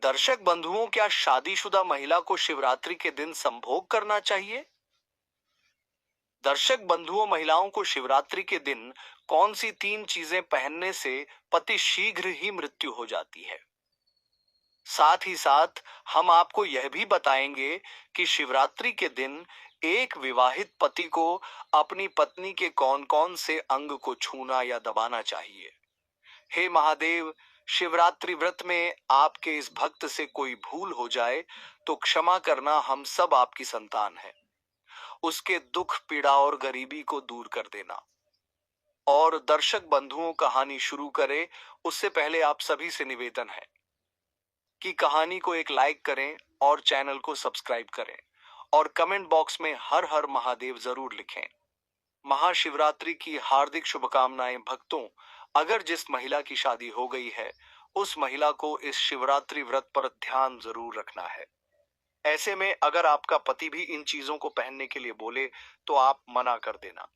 दर्शक बंधुओं, क्या शादीशुदा महिला को शिवरात्रि के दिन संभोग करना चाहिए? दर्शक बंधुओं, महिलाओं को शिवरात्रि के दिन कौन सी 3 चीजें पहनने से पति शीघ्र ही मृत्यु हो जाती है? साथ ही साथ हम आपको यह भी बताएंगे कि शिवरात्रि के दिन एक विवाहित पति को अपनी पत्नी के कौन-कौन से अंग को छूना या दबाना चाहिए। हे महादेव, शिवरात्रि व्रत में आपके इस भक्त से कोई भूल हो जाए तो क्षमा करना, हम सब आपकी संतान हैं। उसके दुख, पीड़ा और गरीबी को दूर कर देना। और दर्शक बंधुओं, कहानी शुरू करें उससे पहले आप सभी से निवेदन है कि कहानी को एक लाइक करें और चैनल को सब्सक्राइब करें और कमेंट बॉक्स में हर हर महादेव जरूर लिखें। महाशिवरात्रि की हार्दिक शुभकामनाएं भक्तों। अगर जिस महिला की शादी हो गई है, उस महिला को इस शिवरात्रि व्रत पर ध्यान जरूर रखना है। ऐसे में अगर आपका पति भी इन चीजों को पहनने के लिए बोले तो आप मना कर देना।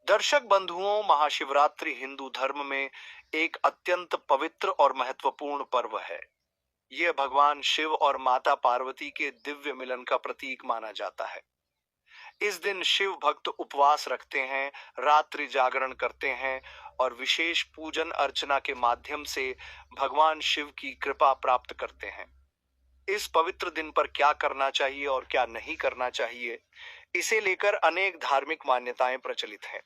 दर्शक बंधुओं, महाशिवरात्रि हिंदू धर्म में एक अत्यंत पवित्र और महत्वपूर्ण पर्व है। यह भगवान शिव और माता पार्वती के दिव्य मिलन का प्रतीक माना जाता है। इस दिन शिव भक्त उपवास रखते हैं, रात्रि जागरण करते हैं और विशेष पूजन अर्चना के माध्यम से भगवान शिव की कृपा प्राप्त करते हैं। इस पवित्र दिन पर क्या करना चाहिए और क्या नहीं करना चाहिए, इसे लेकर अनेक धार्मिक मान्यताएं प्रचलित हैं।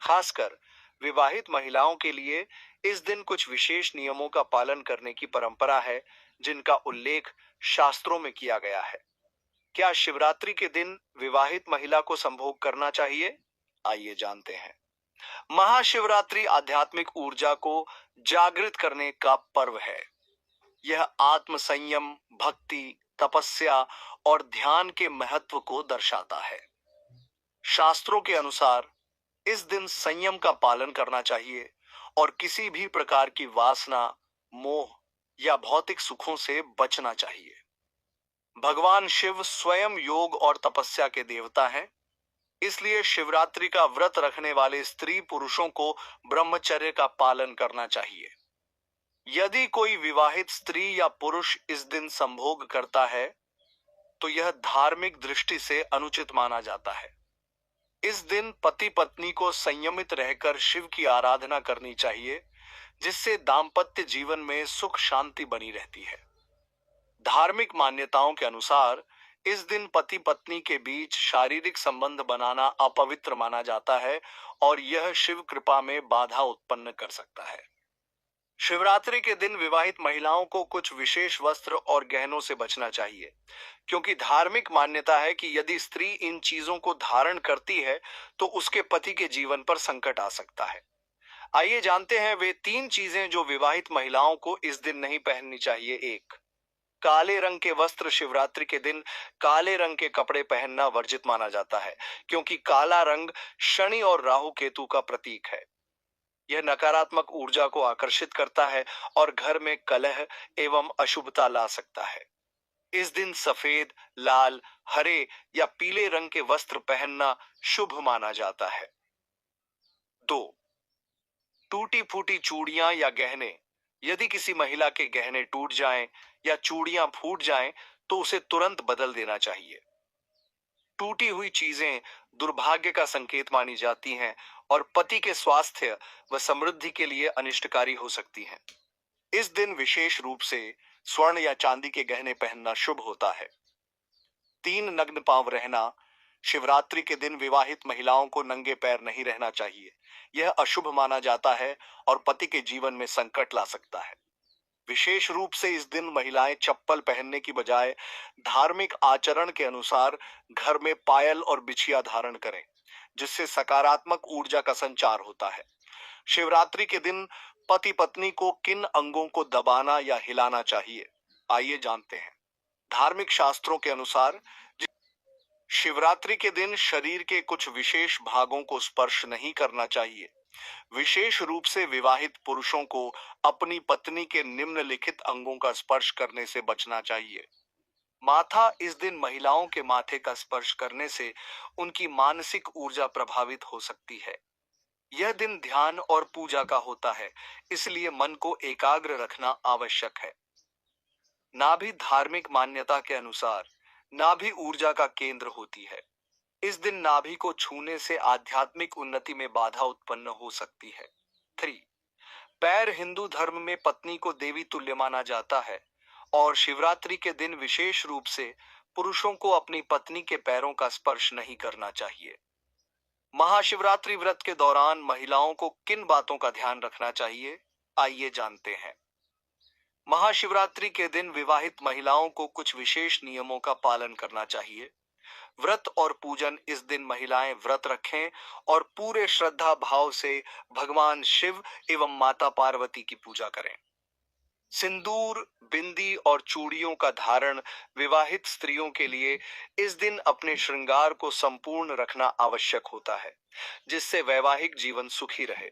खासकर विवाहित महिलाओं के लिए इस दिन कुछ विशेष नियमों का पालन करने की परंपरा है, जिनका उल्लेख शास्त्रों में किया गया है। क्या शिवरात्रि के दिन विवाहित महिला को संभोग करना चाहिए? आइए जानते हैं। महाशिवरात्रि आध्यात्मिक ऊर्जा को जागृत करने का पर्व है। यह आत्म संयम, भक्ति, तपस्या और ध्यान के महत्व को दर्शाता है। शास्त्रों के अनुसार इस दिन संयम का पालन करना चाहिए और किसी भी प्रकार की वासना, मोह या भौतिक सुखों से बचना चाहिए। भगवान शिव स्वयं योग और तपस्या के देवता हैं, इसलिए शिवरात्रि का व्रत रखने वाले स्त्री पुरुषों को ब्रह्मचर्य का पालन करना चाहिए। यदि कोई विवाहित स्त्री या पुरुष इस दिन संभोग करता है तो यह धार्मिक दृष्टि से अनुचित माना जाता है। इस दिन पति पत्नी को संयमित रहकर शिव की आराधना करनी चाहिए, जिससे दाम्पत्य जीवन में सुख शांति बनी रहती है। धार्मिक मान्यताओं के अनुसार इस दिन पति पत्नी के बीच शारीरिक संबंध बनाना अपवित्र माना जाता है और यह शिव कृपा में बाधा उत्पन्न कर सकता है। शिवरात्रि के दिन विवाहित महिलाओं को कुछ विशेष वस्त्र और गहनों से बचना चाहिए, क्योंकि धार्मिक मान्यता है कि यदि स्त्री इन चीजों को धारण करती है तो उसके पति के जीवन पर संकट आ सकता है। आइए जानते हैं वे 3 चीजें जो विवाहित महिलाओं को इस दिन नहीं पहननी चाहिए। 1, काले रंग के वस्त्र। शिवरात्रि के दिन काले रंग के कपड़े पहनना वर्जित माना जाता है, क्योंकि काला रंग शनि और राहु केतु का प्रतीक है। यह नकारात्मक ऊर्जा को आकर्षित करता है और घर में कलह एवं अशुभता ला सकता है। इस दिन सफेद, लाल, हरे या पीले रंग के वस्त्र पहनना शुभ माना जाता है। 2, टूटी फूटी चूड़ियां या गहने। यदि किसी महिला के गहने टूट जाएं या चूड़ियां फूट जाएं तो उसे तुरंत बदल देना चाहिए। टूटी हुई चीजें दुर्भाग्य का संकेत मानी जाती हैं और पति के स्वास्थ्य व समृद्धि के लिए अनिष्टकारी हो सकती हैं। इस दिन विशेष रूप से स्वर्ण या चांदी के गहने पहनना शुभ होता है। 3, नग्न पांव रहना। शिवरात्रि के दिन विवाहित महिलाओं को नंगे पैर नहीं रहना चाहिए। यह अशुभ माना जाता है और पति के जीवन में संकट ला सकता है। विशेष रूप से इस दिन महिलाएं चप्पल पहनने की बजाय धार्मिक आचरण के अनुसार घर में पायल और बिछिया धारण करें, जिससे सकारात्मक ऊर्जा का संचार होता है। शिवरात्रि के दिन पति पत्नी को किन अंगों को दबाना या हिलाना चाहिए, आइए जानते हैं। धार्मिक शास्त्रों के अनुसार शिवरात्रि के दिन शरीर के कुछ विशेष भागों को स्पर्श नहीं करना चाहिए। विशेष रूप से विवाहित पुरुषों को अपनी पत्नी के निम्नलिखित अंगों का स्पर्श करने से बचना चाहिए। माथा। इस दिन महिलाओं के माथे का स्पर्श करने से उनकी मानसिक ऊर्जा प्रभावित हो सकती है। यह दिन ध्यान और पूजा का होता है, इसलिए मन को एकाग्र रखना आवश्यक है। ना भी धार्मिक मान्यता के अनुसार, ना भी ऊर्जा का केंद्र होती है। इस दिन नाभि को छूने से आध्यात्मिक उन्नति में बाधा उत्पन्न हो सकती है। 3. पैर हिंदू धर्म में पत्नी को देवी तुल्य माना जाता है और शिवरात्रि के दिन विशेष रूप से पुरुषों को अपनी पत्नी के पैरों का स्पर्श नहीं करना चाहिए। महाशिवरात्रि व्रत के दौरान महिलाओं को किन बातों का ध्यान रखना चाहिए, आइए जानते हैं। महाशिवरात्रि के दिन विवाहित महिलाओं को कुछ विशेष नियमों का पालन करना चाहिए। व्रत और पूजन इस दिन महिलाएं व्रत रखें और पूरे श्रद्धा भाव से भगवान शिव एवं माता पार्वती की पूजा करें। सिंदूर, बिंदी और चूड़ियों का धारण विवाहित स्त्रियों के लिए इस दिन अपने श्रृंगार को संपूर्ण रखना आवश्यक होता है, जिससे वैवाहिक जीवन सुखी रहे।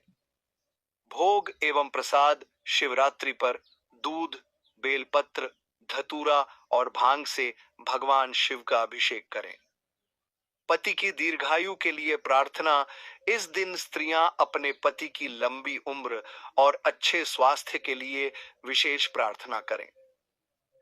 भोग एवं प्रसाद शिवरात्रि पर दूध, बेलपत्र, धतूरा और भांग से भगवान शिव का अभिषेक करें। पति की दीर्घायु के लिए प्रार्थना इस दिन स्त्रियां अपने पति की लंबी उम्र और अच्छे स्वास्थ्य के लिए विशेष प्रार्थना करें।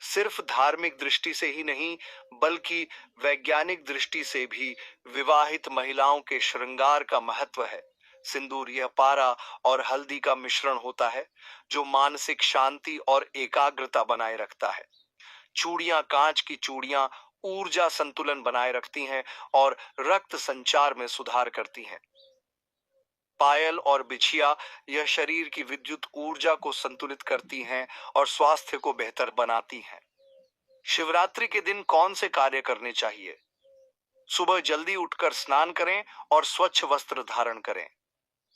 सिर्फ धार्मिक दृष्टि से ही नहीं, बल्कि वैज्ञानिक दृष्टि से भी विवाहित महिलाओं के श्रृंगार का महत्व है। सिंदूर यह पारा और हल्दी का मिश्रण होता है जो मानसिक शांति और एकाग्रता बनाए रखता है। चूड़ियां, कांच की चूड़ियां ऊर्जा संतुलन बनाए रखती हैं और रक्त संचार में सुधार करती हैं। पायल और बिछिया यह शरीर की विद्युत ऊर्जा को संतुलित करती हैं और स्वास्थ्य को बेहतर बनाती हैं। शिवरात्रि के दिन कौन से कार्य करने चाहिए? सुबह जल्दी उठकर स्नान करें और स्वच्छ वस्त्र धारण करें।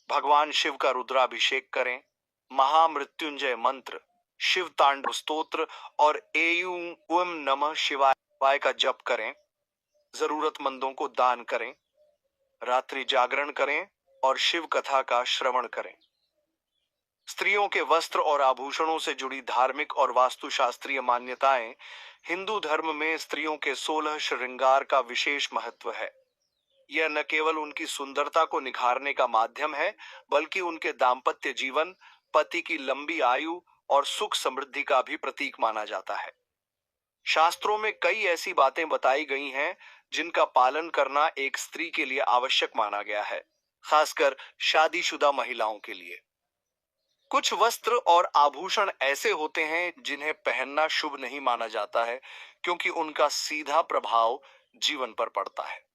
भगवान शिव का रुद्राभिषेक करें। महामृत्युंजय मंत्र, शिव तांडव स्तोत्र और ओम नमः शिवाय का जप करें। जरूरतमंदों को दान करें। रात्रि जागरण करें और शिव कथा का श्रवण करें। स्त्रियों के वस्त्र और आभूषणों से जुड़ी धार्मिक और वास्तुशास्त्रीय मान्यताएं हिंदू धर्म में स्त्रियों के 16 श्रृंगार का विशेष महत्व है। यह न केवल उनकी सुंदरता को निखारने का माध्यम है, बल्कि उनके दाम्पत्य जीवन, पति की लंबी आयु और सुख समृद्धि का भी प्रतीक माना जाता है। शास्त्रों में कई ऐसी बातें बताई गई हैं जिनका पालन करना एक स्त्री के लिए आवश्यक माना गया है, खासकर शादीशुदा महिलाओं के लिए। कुछ वस्त्र और आभूषण ऐसे होते हैं जिन्हें पहनना शुभ नहीं माना जाता है, क्योंकि उनका सीधा प्रभाव जीवन पर पड़ता है।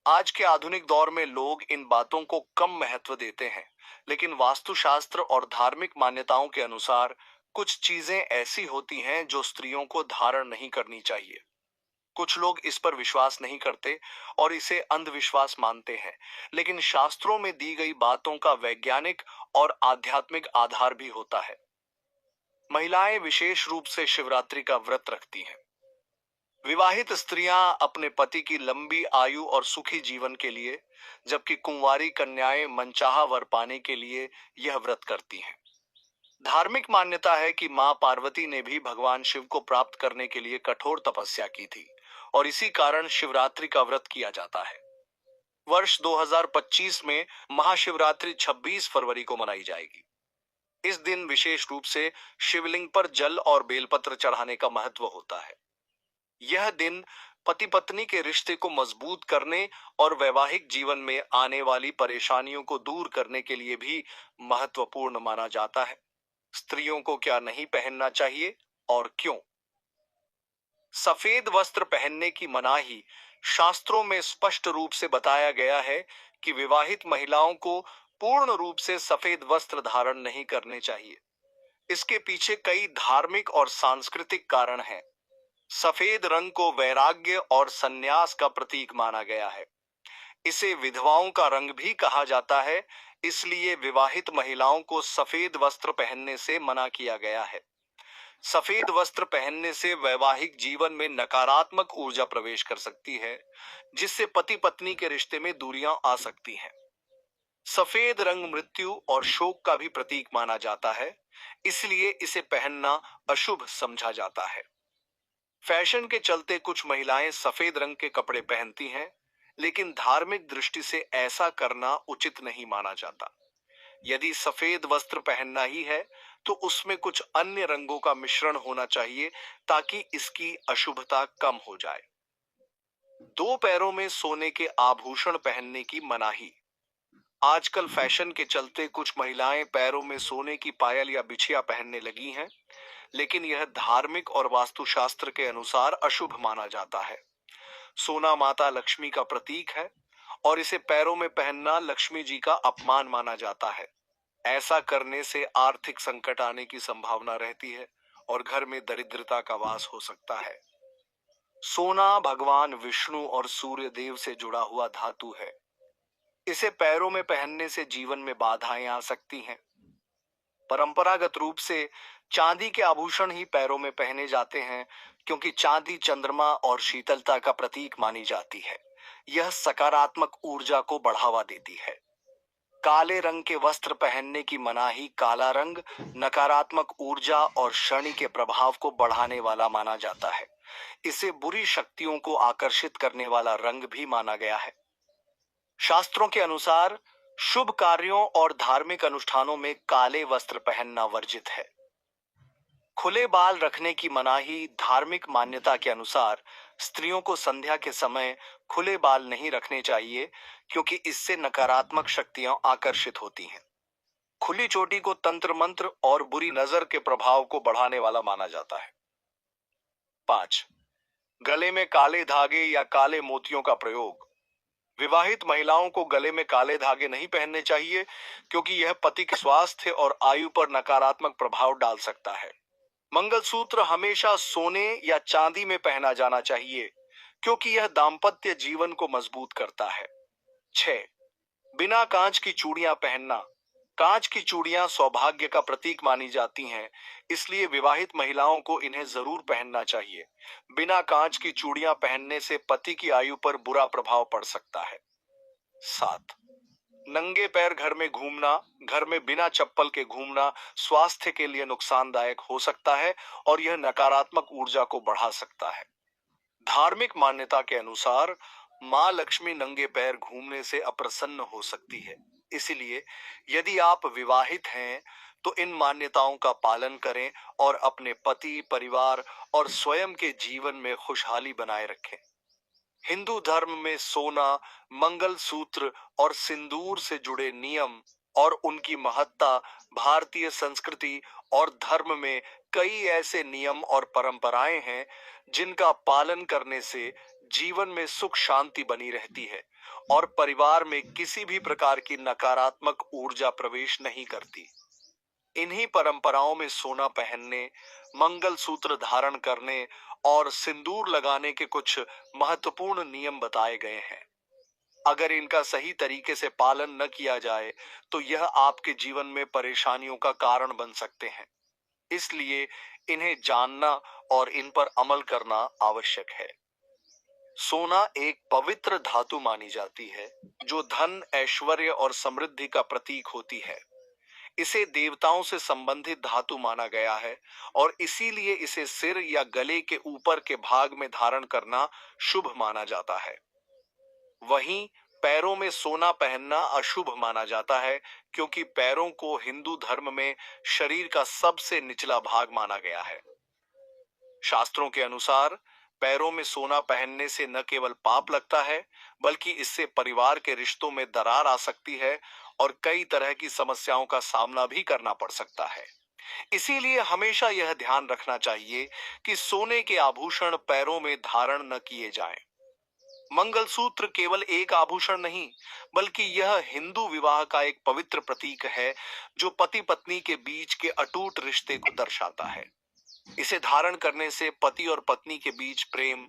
आज के आधुनिक दौर में लोग इन बातों को कम महत्व देते हैं, लेकिन वास्तुशास्त्र और धार्मिक मान्यताओं के अनुसार कुछ चीजें ऐसी होती हैं जो स्त्रियों को धारण नहीं करनी चाहिए। कुछ लोग इस पर विश्वास नहीं करते और इसे अंधविश्वास मानते हैं, लेकिन शास्त्रों में दी गई बातों का वैज्ञानिक और आध्यात्मिक आधार भी होता है। महिलाएं विशेष रूप से शिवरात्रि का व्रत रखती हैं। विवाहित स्त्रियां अपने पति की लंबी आयु और सुखी जीवन के लिए, जबकि कुंवारी कन्याएं मनचाहा वर पाने के लिए यह व्रत करती हैं। धार्मिक मान्यता है कि मां पार्वती ने भी भगवान शिव को प्राप्त करने के लिए कठोर तपस्या की थी और इसी कारण शिवरात्रि का व्रत किया जाता है। वर्ष 2025 में महाशिवरात्रि 26 फरवरी को मनाई जाएगी। इस दिन विशेष रूप से शिवलिंग पर जल और बेलपत्र चढ़ाने का महत्व होता है। यह दिन पति पत्नी के रिश्ते को मजबूत करने और वैवाहिक जीवन में आने वाली परेशानियों को दूर करने के लिए भी महत्वपूर्ण माना जाता है। स्त्रियों को क्या नहीं पहनना चाहिए और क्यों? सफेद वस्त्र पहनने की मनाही शास्त्रों में स्पष्ट रूप से बताया गया है कि विवाहित महिलाओं को पूर्ण रूप से सफेद वस्त्र धारण नहीं करने चाहिए। इसके पीछे कई धार्मिक और सांस्कृतिक कारण हैं। सफेद रंग को वैराग्य और संन्यास का प्रतीक माना गया है। इसे विधवाओं का रंग भी कहा जाता है, इसलिए विवाहित महिलाओं को सफेद वस्त्र पहनने से मना किया गया है। सफेद वस्त्र पहनने से वैवाहिक जीवन में नकारात्मक ऊर्जा प्रवेश कर सकती है, जिससे पति पत्नी के रिश्ते में दूरियां आ सकती हैं। सफेद रंग मृत्यु और शोक का भी प्रतीक माना जाता है, इसलिए इसे पहनना अशुभ समझा जाता है। फैशन के चलते कुछ महिलाएं सफेद रंग के कपड़े पहनती हैं, लेकिन धार्मिक दृष्टि से ऐसा करना उचित नहीं माना जाता। यदि सफेद वस्त्र पहनना ही है तो उसमें कुछ अन्य रंगों का मिश्रण होना चाहिए ताकि इसकी अशुभता कम हो जाए। दो पैरों में सोने के आभूषण पहनने की मनाही। आजकल फैशन के चलते कुछ महिलाएं पैरों में सोने की पायल या बिछिया पहनने लगी हैं, लेकिन यह धार्मिक और वास्तुशास्त्र के अनुसार अशुभ माना जाता है। सोना माता लक्ष्मी का प्रतीक है और इसे पैरों में पहनना लक्ष्मी जी का अपमान माना जाता है। ऐसा करने से आर्थिक संकट आने की संभावना रहती है और घर में दरिद्रता का वास हो सकता है। सोना भगवान विष्णु और सूर्य देव से जुड़ा हुआ धातु है। इसे पैरों में पहनने से जीवन में बाधाएं आ सकती हैं। परंपरागत रूप से चांदी के आभूषण ही पैरों में पहने जाते हैं, क्योंकि चांदी चंद्रमा और शीतलता का प्रतीक मानी जाती है। यह सकारात्मक ऊर्जा को बढ़ावा देती है। काले रंग के वस्त्र पहनने की मनाही। काला रंग नकारात्मक ऊर्जा और शनि के प्रभाव को बढ़ाने वाला माना जाता है। इसे बुरी शक्तियों को आकर्षित करने वाला रंग भी माना गया है। शास्त्रों के अनुसार शुभ कार्यों और धार्मिक अनुष्ठानों में काले वस्त्र पहनना वर्जित है। खुले बाल रखने की मनाही। धार्मिक मान्यता के अनुसार स्त्रियों को संध्या के समय खुले बाल नहीं रखने चाहिए, क्योंकि इससे नकारात्मक शक्तियां आकर्षित होती हैं। खुली चोटी को तंत्र मंत्र और बुरी नजर के प्रभाव को बढ़ाने वाला माना जाता है। 5. गले में काले धागे या काले मोतियों का प्रयोग। विवाहित महिलाओं को गले में काले धागे नहीं पहनने चाहिए, क्योंकि यह पति के स्वास्थ्य और आयु पर नकारात्मक प्रभाव डाल सकता है। मंगलसूत्र हमेशा सोने या चांदी में पहना जाना चाहिए, क्योंकि यह दाम्पत्य जीवन को मजबूत करता है। 6. बिना कांच की चूड़ियां पहनना। कांच की चूड़ियां सौभाग्य का प्रतीक मानी जाती हैं, इसलिए विवाहित महिलाओं को इन्हें जरूर पहनना चाहिए। बिना कांच की चूड़ियां पहनने से पति की आयु पर बुरा प्रभाव पड़ सकता है। 7. नंगे पैर घर में घूमना। घर में बिना चप्पल के घूमना स्वास्थ्य के लिए नुकसानदायक हो सकता है और यह नकारात्मक ऊर्जा को बढ़ा सकता है। धार्मिक मान्यता के अनुसार मां लक्ष्मी नंगे पैर घूमने से अप्रसन्न हो सकती है। इसलिए यदि आप विवाहित हैं तो इन मान्यताओं का पालन करें और अपने पति, परिवार और स्वयं के जीवन में खुशहाली बनाए रखें। हिंदू धर्म में सोना, मंगल सूत्र और सिंदूर से जुड़े नियम और उनकी महत्ता। भारतीय संस्कृति और धर्म में कई ऐसे नियम और परंपराएं हैं जिनका पालन करने से जीवन में सुख शांति बनी रहती है और परिवार में किसी भी प्रकार की नकारात्मक ऊर्जा प्रवेश नहीं करती। इन्हीं परंपराओं में सोना पहनने, मंगल सूत्र धारण करने और सिंदूर लगाने के कुछ महत्वपूर्ण नियम बताए गए हैं। अगर इनका सही तरीके से पालन न किया जाए तो यह आपके जीवन में परेशानियों का कारण बन सकते हैं। इसलिए इन्हें जानना और इन पर अमल करना आवश्यक है। सोना एक पवित्र धातु मानी जाती है, जो धन, ऐश्वर्य और समृद्धि का प्रतीक होती है। इसे देवताओं से संबंधित धातु माना गया है और इसीलिए इसे सिर या गले के ऊपर के भाग में धारण करना शुभ माना जाता है। वहीं पैरों में सोना पहनना अशुभ माना जाता है, क्योंकि पैरों को हिंदू धर्म में शरीर का सबसे निचला भाग माना गया है। शास्त्रों के अनुसार पैरों में सोना पहनने से न केवल पाप लगता है, बल्कि इससे परिवार के रिश्तों में दरार आ सकती है और कई तरह की समस्याओं का सामना भी करना पड़ सकता है। इसीलिए हमेशा यह ध्यान रखना चाहिए कि सोने के आभूषण पैरों में धारण न किए जाएं। मंगलसूत्र केवल एक आभूषण नहीं, बल्कि यह हिंदू विवाह का एक पवित्र प्रतीक है, जो पति पत्नी के बीच के अटूट रिश्ते को दर्शाता है। इसे धारण करने से पति और पत्नी के बीच प्रेम,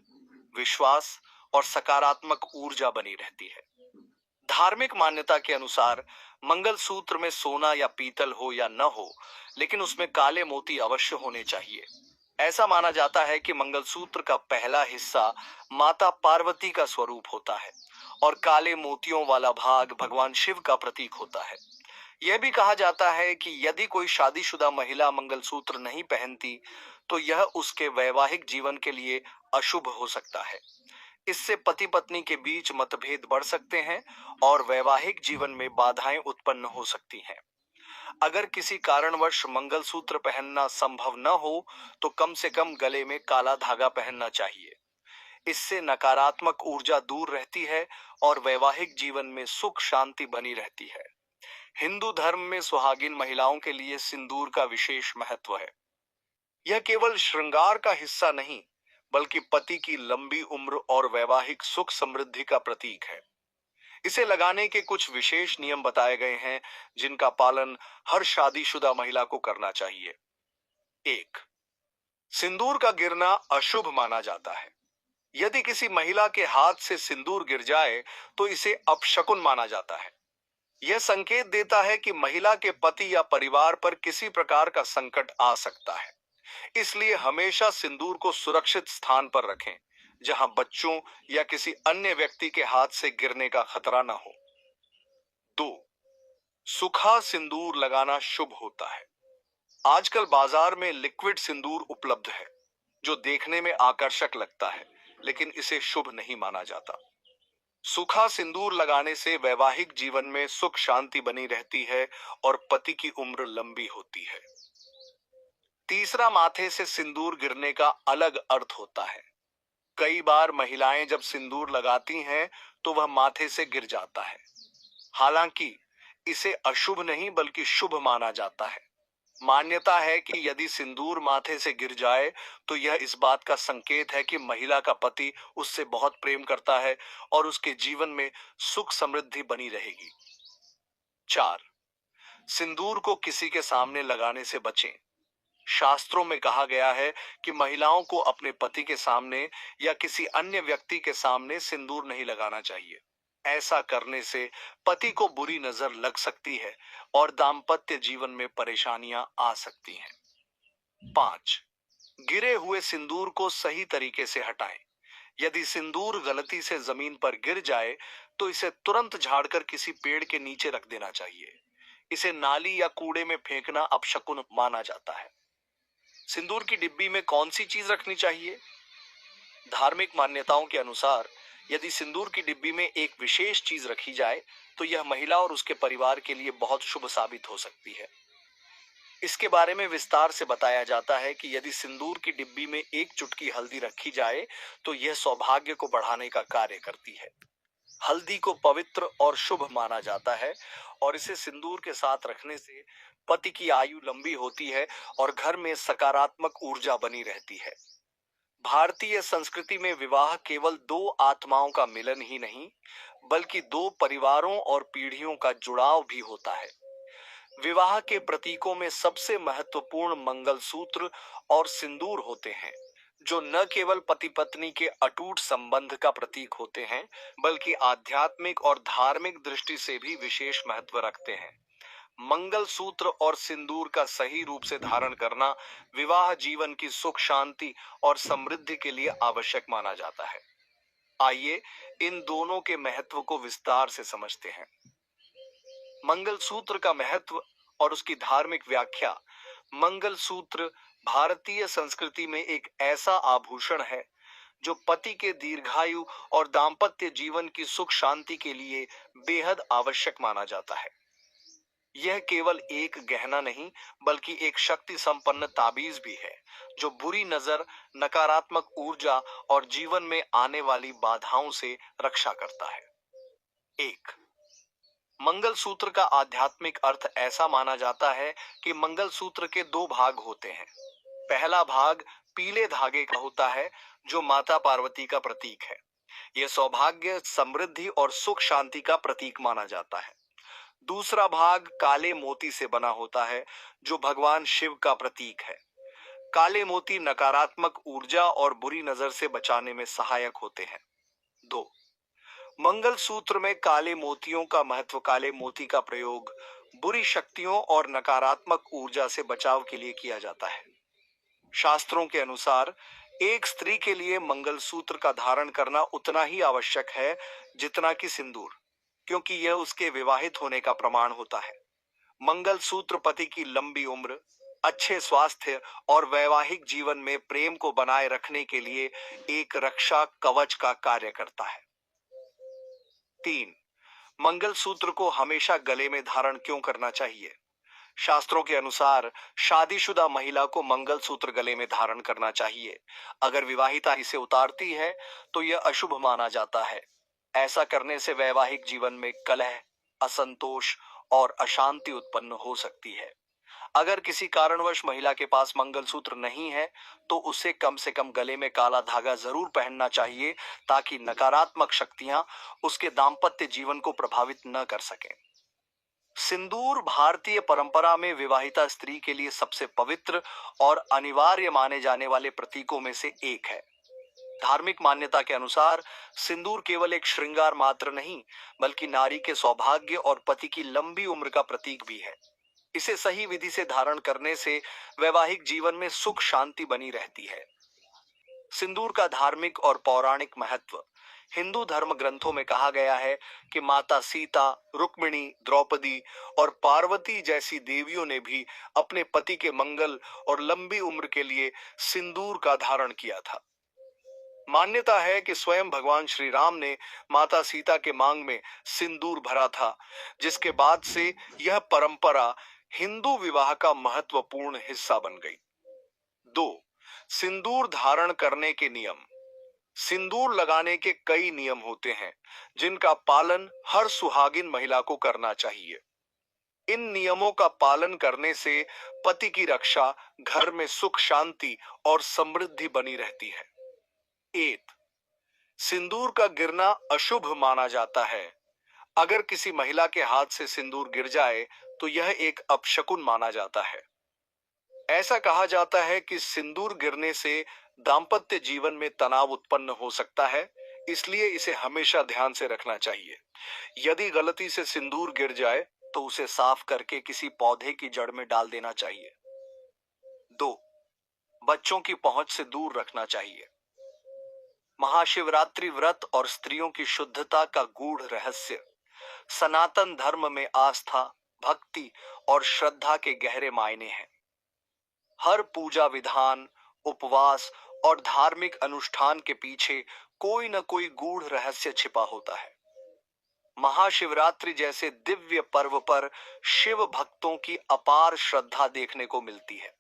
विश्वास और सकारात्मक ऊर्जा बनी रहती है। धार्मिक मान्यता के अनुसार मंगलसूत्र में सोना या पीतल हो या न हो, लेकिन उसमें काले मोती अवश्य होने चाहिए। ऐसा माना जाता है कि मंगलसूत्र का पहला हिस्सा माता पार्वती का स्वरूप होता है और काले मोतियों वाला भाग भगवान शिव का प्रतीक होता है। यह भी कहा जाता है कि यदि कोई शादीशुदा महिला मंगलसूत्र नहीं पहनती तो यह उसके वैवाहिक जीवन के लिए अशुभ हो सकता है। इससे पति पत्नी के बीच मतभेद बढ़ सकते हैं और वैवाहिक जीवन में बाधाएं उत्पन्न हो सकती हैं। अगर किसी कारणवश मंगलसूत्र पहनना संभव न हो तो कम से कम गले में काला धागा पहनना चाहिए। इससे नकारात्मक ऊर्जा दूर रहती है और वैवाहिक जीवन में सुख शांति बनी रहती है। हिंदू धर्म में सुहागिन महिलाओं के लिए सिंदूर का विशेष महत्व है। यह केवल श्रृंगार का हिस्सा नहीं, बल्कि पति की लंबी उम्र और वैवाहिक सुख समृद्धि का प्रतीक है। इसे लगाने के कुछ विशेष नियम बताए गए हैं, जिनका पालन हर शादीशुदा महिला को करना चाहिए। 1. सिंदूर का गिरना अशुभ माना जाता है। यदि किसी महिला के हाथ से सिंदूर गिर जाए तो इसे अपशकुन माना जाता है। यह संकेत देता है कि महिला के पति या परिवार पर किसी प्रकार का संकट आ सकता है। इसलिए हमेशा सिंदूर को सुरक्षित स्थान पर रखें, जहां बच्चों या किसी अन्य व्यक्ति के हाथ से गिरने का खतरा न हो। 2. सूखा सिंदूर लगाना शुभ होता है। आजकल बाजार में लिक्विड सिंदूर उपलब्ध है, जो देखने में आकर्षक लगता है, लेकिन इसे शुभ नहीं माना जाता। सूखा सिंदूर लगाने से वैवाहिक जीवन में सुख शांति बनी रहती है और पति की उम्र लंबी होती है। तीसरा, माथे से सिंदूर गिरने का अलग अर्थ होता है। कई बार महिलाएं जब सिंदूर लगाती हैं तो वह माथे से गिर जाता है। हालांकि इसे अशुभ नहीं बल्कि शुभ माना जाता है। मान्यता है कि यदि सिंदूर माथे से गिर जाए तो यह इस बात का संकेत है कि महिला का पति उससे बहुत प्रेम करता है और उसके जीवन में सुख समृद्धि बनी रहेगी। 4. सिंदूर को किसी के सामने लगाने से बचें। शास्त्रों में कहा गया है कि महिलाओं को अपने पति के सामने या किसी अन्य व्यक्ति के सामने सिंदूर नहीं लगाना चाहिए। ऐसा करने से पति को बुरी नजर लग सकती है और दाम्पत्य जीवन में परेशानियां आ सकती हैं। 5. गिरे हुए सिंदूर को सही तरीके से हटाएं। यदि सिंदूर गलती से जमीन पर गिर जाए तो इसे तुरंत झाड़कर किसी पेड़ के नीचे रख देना चाहिए। इसे नाली या कूड़े में फेंकना अपशकुन माना जाता है। सिंदूर की डिब्बी में कौन सी चीज रखनी चाहिए? धार्मिक मान्यताओं के अनुसार यदि सिंदूर की डिब्बी में एक विशेष चीज रखी जाए तो यह महिला और उसके परिवार के लिए बहुत शुभ साबित हो सकती है। इसके बारे में विस्तार से बताया जाता है कि यदि सिंदूर की डिब्बी में एक चुटकी हल्दी रखी जाए तो यह सौभाग्य को बढ़ाने का कार्य करती है। हल्दी को पवित्र और शुभ माना जाता है और इसे सिंदूर के साथ रखने से पति की आयु लंबी होती है और घर में सकारात्मक ऊर्जा बनी रहती है। भारतीय संस्कृति में विवाह केवल दो आत्माओं का मिलन ही नहीं, बल्कि दो परिवारों और पीढ़ियों का जुड़ाव भी होता है। विवाह के प्रतीकों में सबसे महत्वपूर्ण मंगलसूत्र और सिंदूर होते हैं, जो न केवल पति पत्नी के अटूट संबंध का प्रतीक होते हैं, बल्कि आध्यात्मिक और धार्मिक दृष्टि से भी विशेष महत्व रखते हैं। मंगलसूत्र और सिंदूर का सही रूप से धारण करना विवाह जीवन की सुख शांति और समृद्धि के लिए आवश्यक माना जाता है। आइए इन दोनों के महत्व को विस्तार से समझते हैं। मंगलसूत्र का महत्व और उसकी धार्मिक व्याख्या। मंगलसूत्र भारतीय संस्कृति में एक ऐसा आभूषण है जो पति के दीर्घायु और दाम्पत्य जीवन की सुख शांति के लिए बेहद आवश्यक माना जाता है। यह केवल एक गहना नहीं, बल्कि एक शक्ति संपन्न ताबीज भी है, जो बुरी नजर, नकारात्मक ऊर्जा और जीवन में आने वाली बाधाओं से रक्षा करता है। 1. मंगलसूत्र का आध्यात्मिक अर्थ ऐसा माना जाता है कि मंगलसूत्र के दो भाग होते हैं। पहला भाग पीले धागे का होता है, जो माता पार्वती का प्रतीक है। यह सौभाग्य, समृद्धि और सुख शांति का प्रतीक माना जाता है। दूसरा भाग काले मोती से बना होता है, जो भगवान शिव का प्रतीक है। काले मोती नकारात्मक ऊर्जा और बुरी नजर से बचाने में सहायक होते हैं। 2. मंगलसूत्र में काले मोतियों का महत्व। काले मोती का प्रयोग बुरी शक्तियों और नकारात्मक ऊर्जा से बचाव के लिए किया जाता है। शास्त्रों के अनुसार एक स्त्री के लिए मंगलसूत्र का धारण करना उतना ही आवश्यक है जितना कि सिंदूर, क्योंकि यह उसके विवाहित होने का प्रमाण होता है। मंगलसूत्र पति की लंबी उम्र, अच्छे स्वास्थ्य और वैवाहिक जीवन में प्रेम को बनाए रखने के लिए एक रक्षा कवच का कार्य करता है। 3. मंगलसूत्र को हमेशा गले में धारण क्यों करना चाहिए? शास्त्रों के अनुसार शादीशुदा महिला को मंगलसूत्र गले में धारण करना चाहिए। अगर विवाहिता इसे उतारती है तो यह अशुभ माना जाता है। ऐसा करने से वैवाहिक जीवन में कलह, असंतोष और अशांति उत्पन्न हो सकती है। अगर किसी कारणवश महिला के पास मंगलसूत्र नहीं है तो उसे कम से कम गले में काला धागा जरूर पहनना चाहिए, ताकि नकारात्मक शक्तियां उसके दाम्पत्य जीवन को प्रभावित न कर सकें। सिंदूर भारतीय परंपरा में विवाहिता स्त्री के लिए सबसे पवित्र और अनिवार्य माने जाने वाले प्रतीकों में से एक है। धार्मिक मान्यता के अनुसार सिंदूर केवल एक श्रृंगार मात्र नहीं, बल्कि नारी के सौभाग्य और पति की लंबी उम्र का प्रतीक भी है। इसे सही विधि से धारण करने से वैवाहिक जीवन में सुख शांति बनी रहती है। सिंदूर का धार्मिक और पौराणिक महत्व। हिंदू धर्म ग्रंथों में कहा गया है कि माता सीता, रुक्मिणी, द्रौपदी और पार्वती जैसी देवियों ने भी अपने पति के मंगल और लंबी उम्र के लिए सिंदूर का धारण किया था। मान्यता है कि स्वयं भगवान श्री राम ने माता सीता के मांग में सिंदूर भरा था, जिसके बाद से यह परंपरा हिंदू विवाह का महत्वपूर्ण हिस्सा बन गई। 2. सिंदूर धारण करने के नियम। सिंदूर लगाने के कई नियम होते हैं, जिनका पालन हर सुहागिन महिला को करना चाहिए। इन नियमों का पालन करने से पति की रक्षा, घर में सुख शांति और समृद्धि बनी रहती है। 8. सिंदूर का गिरना अशुभ माना जाता है। अगर किसी महिला के हाथ से सिंदूर गिर जाए तो यह एक अपशकुन माना जाता है। ऐसा कहा जाता है कि सिंदूर गिरने से दाम्पत्य जीवन में तनाव उत्पन्न हो सकता है, इसलिए इसे हमेशा ध्यान से रखना चाहिए। यदि गलती से सिंदूर गिर जाए तो उसे साफ करके किसी पौधे की जड़ में डाल देना चाहिए। 2. बच्चों की पहुंच से दूर रखना चाहिए। महाशिवरात्रि व्रत और स्त्रियों की शुद्धता का गूढ़ रहस्य। सनातन धर्म में आस्था, भक्ति और श्रद्धा के गहरे मायने हैं। हर पूजा विधान, उपवास और धार्मिक अनुष्ठान के पीछे कोई न कोई गूढ़ रहस्य छिपा होता है। महाशिवरात्रि जैसे दिव्य पर्व पर शिव भक्तों की अपार श्रद्धा देखने को मिलती है।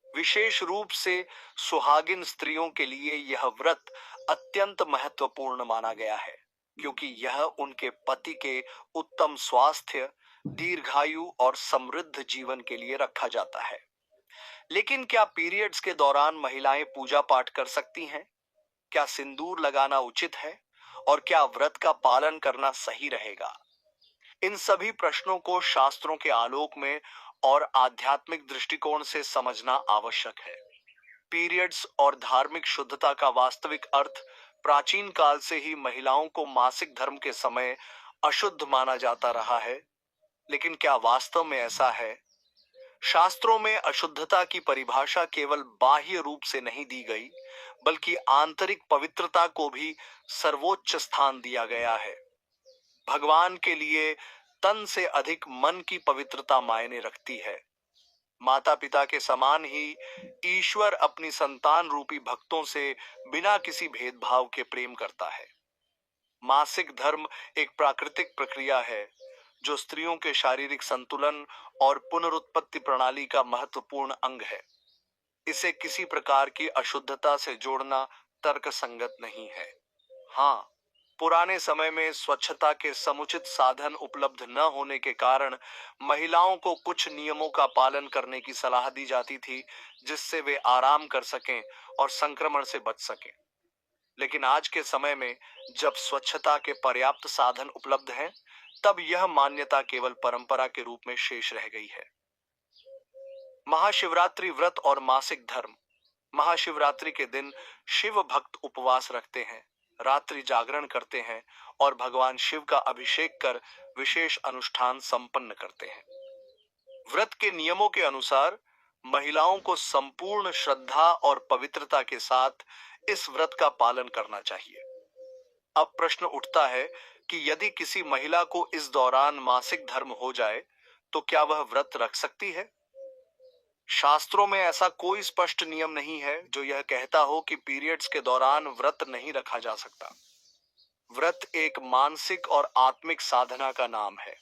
विशेष रूप से सुहागिन स्त्रियों के लिए यह व्रत अत्यंत महत्वपूर्ण माना गया है, क्योंकि यह उनके पति के उत्तम स्वास्थ्य, दीर्घायु और समृद्ध जीवन के लिए रखा जाता है। लेकिन क्या पीरियड्स के दौरान महिलाएं पूजा पाठ कर सकती हैं? क्या सिंदूर लगाना उचित है? और क्या व्रत का पालन करना सही रहेगा? इन सभी प्रश्नों को शास्त्रों के आलोक में और आध्यात्मिक दृष्टिकोण से समझना आवश्यक है। पीरियड्स और धार्मिक शुद्धता का वास्तविक अर्थ प्राचीन काल से ही महिलाओं को मासिक धर्म के समय अशुद्ध माना जाता रहा है। लेकिन क्या वास्तव में ऐसा है? शास्त्रों में अशुद्धता की परिभाषा केवल बाह्य रूप से नहीं दी गई, बल्कि आंतरिक पवित्रता को भी सर्वोच्च स्थान दिया गया है। भगवान के लिए तन से अधिक मन की पवित्रता मायने रखती है। माता पिता के समान ही ईश्वर अपनी संतान रूपी भक्तों से बिना किसी भेदभाव के प्रेम करता है। मासिक धर्म एक प्राकृतिक प्रक्रिया है जो स्त्रियों के शारीरिक संतुलन और पुनरुत्पत्ति प्रणाली का महत्वपूर्ण अंग है। इसे किसी प्रकार की अशुद्धता से जोड़ना तर्कसंगत नहीं है। हाँ, पुराने समय में स्वच्छता के समुचित साधन उपलब्ध न होने के कारण महिलाओं को कुछ नियमों का पालन करने की सलाह दी जाती थी, जिससे वे आराम कर सकें और संक्रमण से बच सकें। लेकिन आज के समय में जब स्वच्छता के पर्याप्त साधन उपलब्ध हैं, तब यह मान्यता केवल परंपरा के रूप में शेष रह गई है। महाशिवरात्रि व्रत और मासिक धर्म। महाशिवरात्रि के दिन शिव भक्त उपवास रखते हैं, रात्रि जागरण करते हैं और भगवान शिव का अभिषेक कर विशेष अनुष्ठान संपन्न करते हैं। व्रत के नियमों के अनुसार महिलाओं को संपूर्ण श्रद्धा और पवित्रता के साथ इस व्रत का पालन करना चाहिए। अब प्रश्न उठता है कि यदि किसी महिला को इस दौरान मासिक धर्म हो जाए तो क्या वह व्रत रख सकती है? शास्त्रों में ऐसा कोई स्पष्ट नियम नहीं है जो यह कहता हो कि पीरियड्स के दौरान व्रत नहीं रखा जा सकता। व्रत एक मानसिक और आत्मिक साधना का नाम है।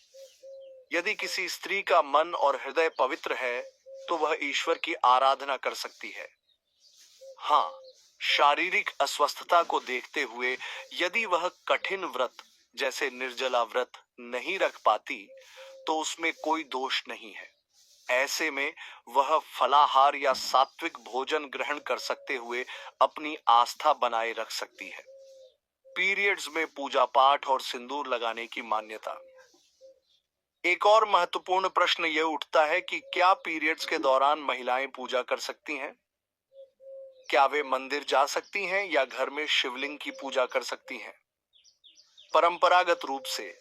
यदि किसी स्त्री का मन और हृदय पवित्र है तो वह ईश्वर की आराधना कर सकती है। हाँ, शारीरिक अस्वस्थता को देखते हुए यदि वह कठिन व्रत जैसे निर्जला व्रत नहीं रख पाती तो उसमें कोई दोष नहीं है। ऐसे में वह फलाहार या सात्विक भोजन ग्रहण कर सकते हुए अपनी आस्था बनाए रख सकती है। पीरियड्स में पूजा पाठ और सिंदूर लगाने की मान्यता। एक और महत्वपूर्ण प्रश्न यह उठता है कि क्या पीरियड्स के दौरान महिलाएं पूजा कर सकती हैं? क्या वे मंदिर जा सकती हैं या घर में शिवलिंग की पूजा कर सकती हैं? परंपरागत रूप से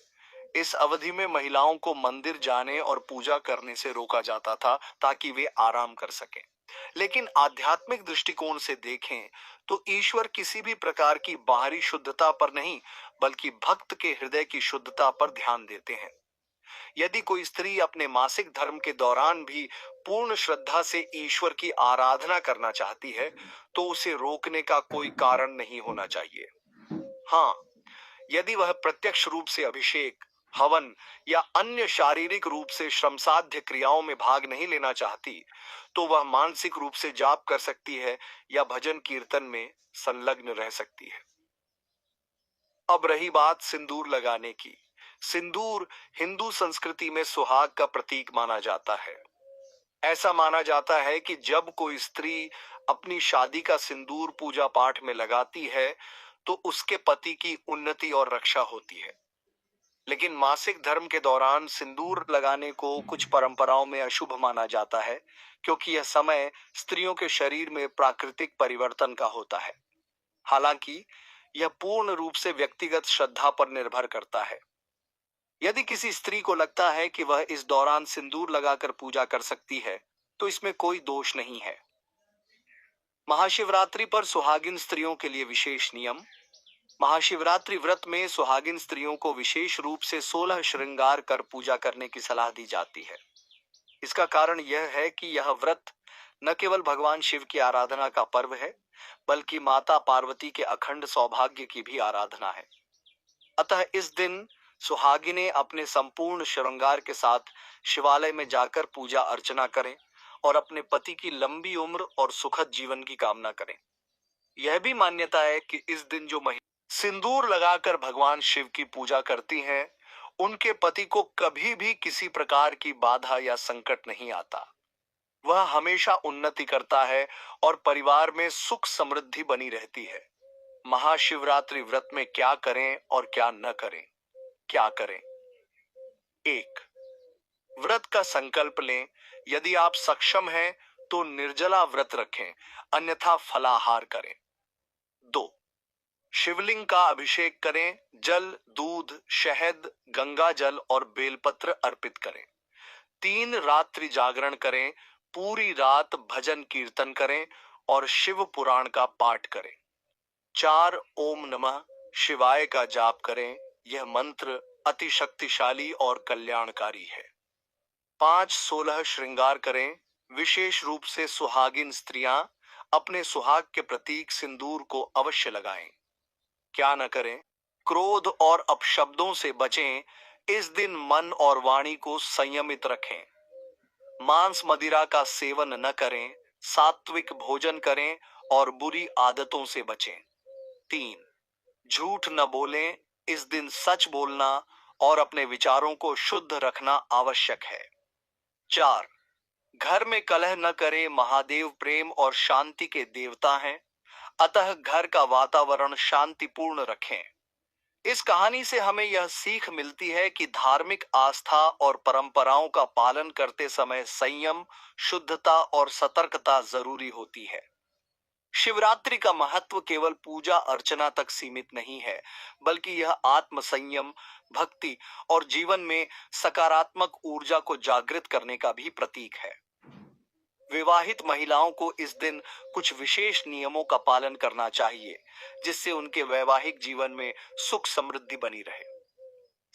इस अवधि में महिलाओं को मंदिर जाने और पूजा करने से रोका जाता था ताकि वे आराम कर सकें। लेकिन आध्यात्मिक दृष्टिकोण से देखें तो ईश्वर किसी भी प्रकार की बाहरी शुद्धता पर नहीं बल्कि भक्त के हृदय की शुद्धता पर ध्यान देते हैं। यदि कोई स्त्री अपने मासिक धर्म के दौरान भी पूर्ण श्रद्धा से ईश्वर की आराधना करना चाहती है तो उसे रोकने का कोई कारण नहीं होना चाहिए। हाँ, यदि वह प्रत्यक्ष रूप से अभिषेक, हवन या अन्य शारीरिक रूप से श्रमसाध्य क्रियाओं में भाग नहीं लेना चाहती तो वह मानसिक रूप से जाप कर सकती है या भजन कीर्तन में संलग्न रह सकती है। अब रही बात सिंदूर लगाने की। सिंदूर हिंदू संस्कृति में सुहाग का प्रतीक माना जाता है। ऐसा माना जाता है कि जब कोई स्त्री अपनी शादी का सिंदूर पूजा पाठ में लगाती है तो उसके पति की उन्नति और रक्षा होती है। लेकिन मासिक धर्म के दौरान सिंदूर लगाने को कुछ परंपराओं में अशुभ माना जाता है क्योंकि यह समय स्त्रियों के शरीर में प्राकृतिक परिवर्तन का होता है। हालांकि यह पूर्ण रूप से व्यक्तिगत श्रद्धा पर निर्भर करता है। यदि किसी स्त्री को लगता है कि वह इस दौरान सिंदूर लगाकर पूजा कर सकती है तो इसमें कोई दोष नहीं है। महाशिवरात्रि पर सुहागिन स्त्रियों के लिए विशेष नियम। महाशिवरात्रि व्रत में सुहागिन स्त्रियों को विशेष रूप से 16 श्रृंगार कर पूजा करने की सलाह दी जाती है। इसका कारण यह है कि यह व्रत न केवल भगवान शिव की आराधना का पर्व है बल्कि माता पार्वती के अखंड सौभाग्य की भी आराधना है। अतः इस दिन सुहागिनें अपने संपूर्ण श्रृंगार के साथ शिवालय में जाकर पूजा अर्चना करें और अपने पति की लंबी उम्र और सुखद जीवन की कामना करें। यह भी मान्यता है कि इस दिन जो महिला सिंदूर लगाकर भगवान शिव की पूजा करती हैं, उनके पति को कभी भी किसी प्रकार की बाधा या संकट नहीं आता। वह हमेशा उन्नति करता है और परिवार में सुख समृद्धि बनी रहती है। महाशिवरात्रि व्रत में क्या करें और क्या न करें? क्या करें? 1. व्रत का संकल्प लें। यदि आप सक्षम हैं तो निर्जला व्रत रखें, अन्यथा फलाहार करें। 2. शिवलिंग का अभिषेक करें, जल, दूध, शहद, गंगा जल और बेलपत्र अर्पित करें। 3. रात्रि जागरण करें, पूरी रात भजन कीर्तन करें और शिव पुराण का पाठ करें। 4. ओम नमः शिवाय का जाप करें, यह मंत्र अति शक्तिशाली और कल्याणकारी है। 5. 16 श्रृंगार करें, विशेष रूप से सुहागिन स्त्रियां अपने सुहाग के प्रतीक सिंदूर को अवश्य लगाएं। क्या न करें? क्रोध और अपशब्दों से बचें, इस दिन मन और वाणी को संयमित रखें। मांस मदिरा का सेवन न करें, सात्विक भोजन करें और बुरी आदतों से बचें। 3. झूठ न बोलें, इस दिन सच बोलना और अपने विचारों को शुद्ध रखना आवश्यक है। 4. घर में कलह न करें, महादेव प्रेम और शांति के देवता हैं, अतः घर का वातावरण शांतिपूर्ण रखें। इस कहानी से हमें यह सीख मिलती है कि धार्मिक आस्था और परंपराओं का पालन करते समय संयम, शुद्धता और सतर्कता जरूरी होती है। शिवरात्रि का महत्व केवल पूजा अर्चना तक सीमित नहीं है, बल्कि यह आत्म संयम, भक्ति और जीवन में सकारात्मक ऊर्जा को जागृत करने का भी प्रतीक है। विवाहित महिलाओं को इस दिन कुछ विशेष नियमों का पालन करना चाहिए, जिससे उनके वैवाहिक जीवन में सुख समृद्धि बनी रहे।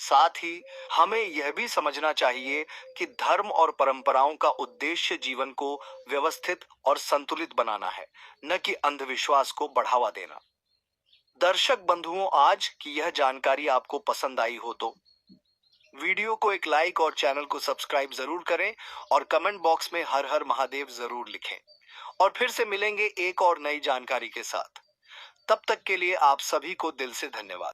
साथ ही हमें यह भी समझना चाहिए कि धर्म और परंपराओं का उद्देश्य जीवन को व्यवस्थित और संतुलित बनाना है, न कि अंधविश्वास को बढ़ावा देना। दर्शक बंधुओं, आज की यह जानकारी आपको पसंद आई हो तो वीडियो को एक लाइक और चैनल को सब्सक्राइब जरूर करें और कमेंट बॉक्स में हर हर महादेव जरूर लिखें। और फिर से मिलेंगे एक और नई जानकारी के साथ। तब तक के लिए आप सभी को दिल से धन्यवाद।